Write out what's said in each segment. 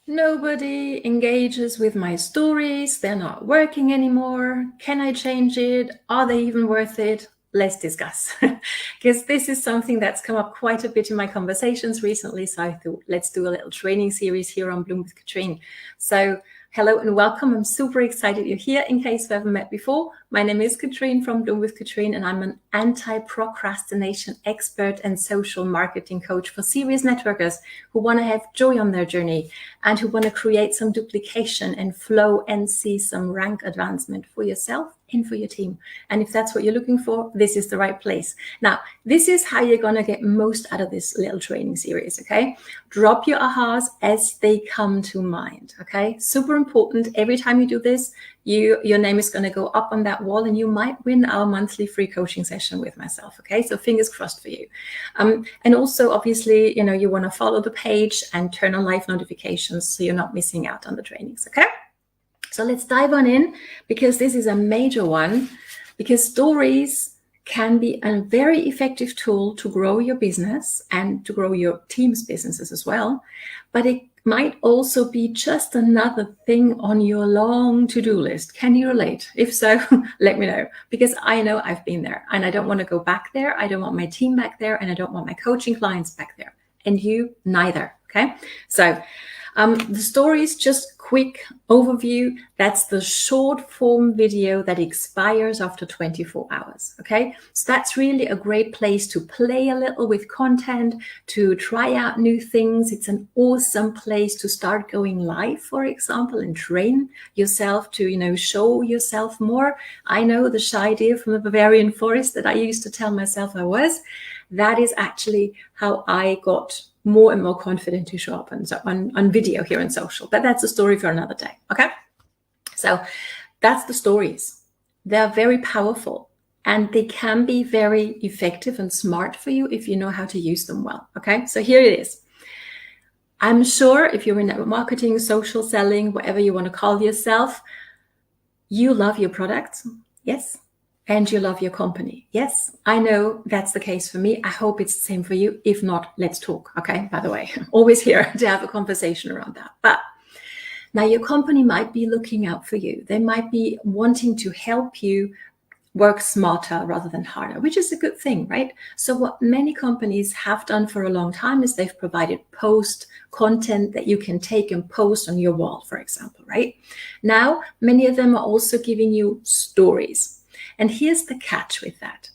Nobody engages with my stories. They're not working anymore. Can I change it? Are they even worth it? Let's discuss. Because this is something that's come up quite a bit in my conversations recently. So I thought, let's do a little training series here on Bloom with Katrin. So hello and welcome. I'm super excited you're here. In case we haven't met before, my name is Katrin from Bloom with Katrin, and I'm an anti-procrastination expert and social marketing coach for serious networkers who want to have joy on their journey and who want to create some duplication and flow and see some rank advancement for yourself and for your team. And if that's what you're looking for, this is the right place. Now, this is how you're going to get most out of this little training series, okay? Drop your ahas as they come to mind, okay? Super important. Every time you do this, your name is going to go up on that wall and you might win our monthly free coaching session with myself, okay? So fingers crossed for you. And also, obviously, you want to follow the page and turn on live notifications so you're not missing out on the trainings, okay? So let's dive on in, because this is a major one, because stories can be a very effective tool to grow your business and to grow your team's businesses as well. But it might also be just another thing on your long to-do list. Can you relate? If so, let me know, because I know I've been there and I don't want to go back there. I don't want my team back there, and I don't want my coaching clients back there, and you neither, okay? So the story is just quick overview. That's the short form video that expires after 24 hours, okay? So that's really a great place to play a little with content, to try out new things. It's an awesome place to start going live, for example, and train yourself to, show yourself more. I know, the shy deer from the Bavarian forest that I used to tell myself I was, that is actually how I got more and more confident to show up on video here on social. But that's a story for another day, okay? So that's the stories. They're very powerful and they can be very effective and smart for you if you know how to use them well, okay? So here it is. I'm sure if you're in network marketing, social selling, whatever you want to call yourself, you love your products, yes? And you love your company. Yes, I know that's the case for me. I hope it's the same for you. If not, let's talk, okay? By the way, always here to have a conversation around that. But now your company might be looking out for you. They might be wanting to help you work smarter rather than harder, which is a good thing, right? So what many companies have done for a long time is they've provided post content that you can take and post on your wall, for example, right? Now, many of them are also giving you stories. And here's the catch with that.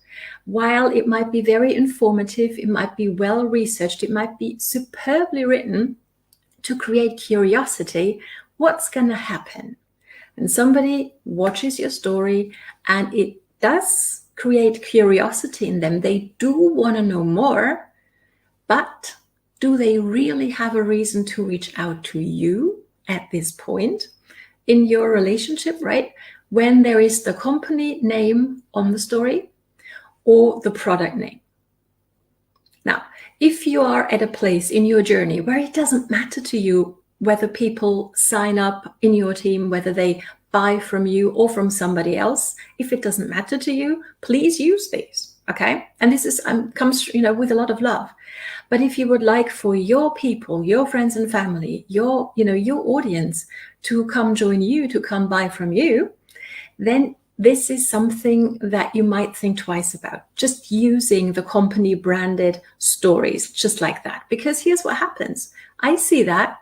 While it might be very informative, it might be well researched, it might be superbly written to create curiosity, what's going to happen when somebody watches your story and it does create curiosity in them? They do want to know more, but do they really have a reason to reach out to you at this point in your relationship, right? When there is the company name on the story or the product name. Now, if you are at a place in your journey where it doesn't matter to you whether people sign up in your team, whether they buy from you or from somebody else, if it doesn't matter to you, please use these, okay? And this is comes with a lot of love. But if you would like for your people, your friends and family, your audience to come join you, to come buy from you, then this is something that you might think twice about, just using the company branded stories just like that. Because here's what happens. I see that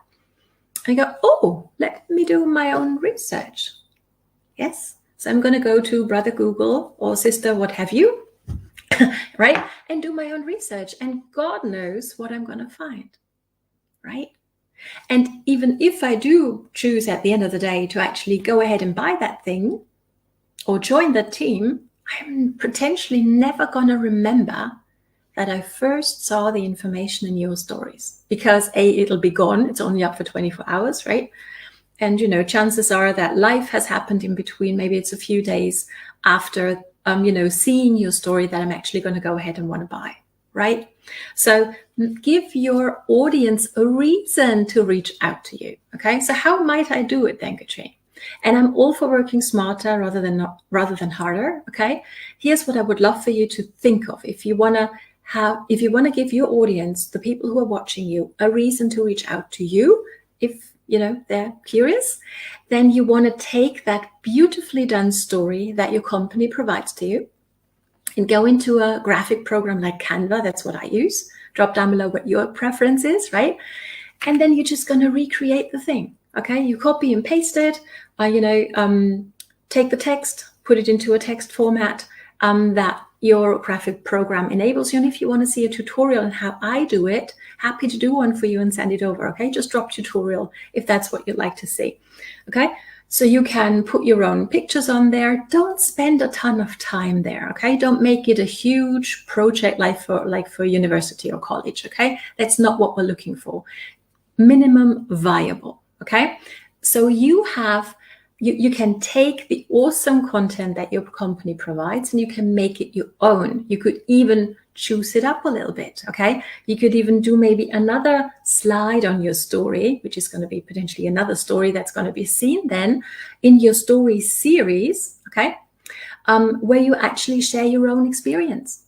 and I go, oh, let me do my own research. Yes. So I'm going to go to Brother Google or Sister what have you, right? And do my own research. And God knows what I'm going to find, right? And even if I do choose at the end of the day to actually go ahead and buy that thing, or join the team, I'm potentially never going to remember that I first saw the information in your stories, because it'll be gone. It's only up for 24 hours, right? And, chances are that life has happened in between. Maybe it's a few days after, seeing your story that I'm actually going to go ahead and want to buy, right? So give your audience a reason to reach out to you, okay? So how might I do it then, Katrin? And I'm all for working smarter rather than harder, okay? Here's what I would love for you to think of. If you want to give your audience, the people who are watching you, a reason to reach out to you, if they're curious, then you want to take that beautifully done story that your company provides to you and go into a graphic program like Canva. That's what I use. Drop down below what your preference is, right? And then you're just going to recreate the thing. Okay, you copy and paste it, take the text, put it into a text format that your graphic program enables you. And if you want to see a tutorial on how I do it, happy to do one for you and send it over. Okay, just drop tutorial if that's what you'd like to see. Okay, so you can put your own pictures on there. Don't spend a ton of time there. Okay, don't make it a huge project like for university or college. Okay, that's not what we're looking for. Minimum viable. Okay, so you can take the awesome content that your company provides and you can make it your own. You could even choose it up a little bit. Okay, you could even do maybe another slide on your story, which is going to be potentially another story that's going to be seen then in your story series. Okay, where you actually share your own experience,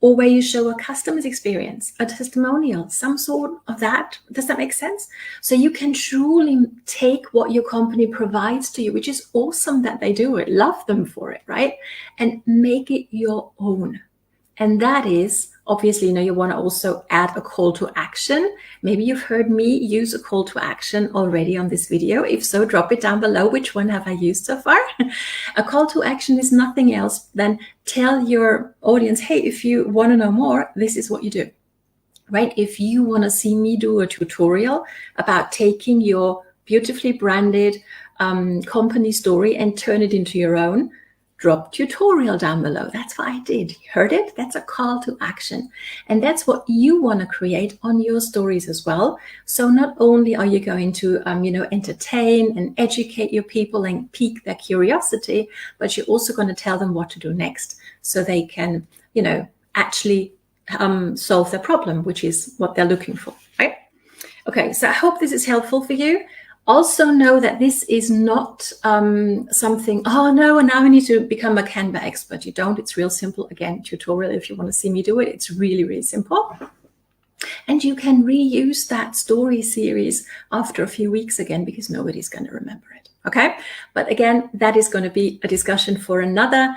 or where you show a customer's experience, a testimonial, some sort of that. Does that make sense? So you can truly take what your company provides to you, which is awesome that they do it, love them for it, right? And make it your own. And that is, obviously, you want to also add a call to action. Maybe you've heard me use a call to action already on this video. If so, drop it down below. Which one have I used so far? A call to action is nothing else than tell your audience, hey, if you want to know more, this is what you do, right? If you want to see me do a tutorial about taking your beautifully branded company story and turn it into your own, drop tutorial down below. That's what I did. You heard it? That's a call to action. And that's what you want to create on your stories as well. So not only are you going to, entertain and educate your people and pique their curiosity, but you're also going to tell them what to do next so they can, actually solve their problem, which is what they're looking for, right? Okay, so I hope this is helpful for you. Also know that this is not something, oh no, and now I need to become a Canva expert. You don't. It's real simple. Again, tutorial if you want to see me do it. It's really, really simple. And you can reuse that story series after a few weeks again, because nobody's going to remember it. Okay, but again, that is going to be a discussion for another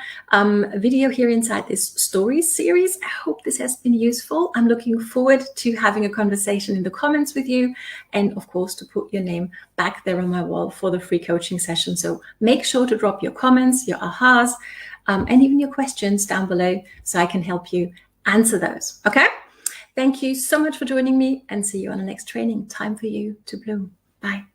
video here inside this story series. I hope this has been useful. I'm looking forward to having a conversation in the comments with you, and of course to put your name back there on my wall for the free coaching session. So make sure to drop your comments, your ahas, and even your questions down below so I can help you answer those. Okay, thank you so much for joining me, and see you on the next training. Time for you to bloom. Bye.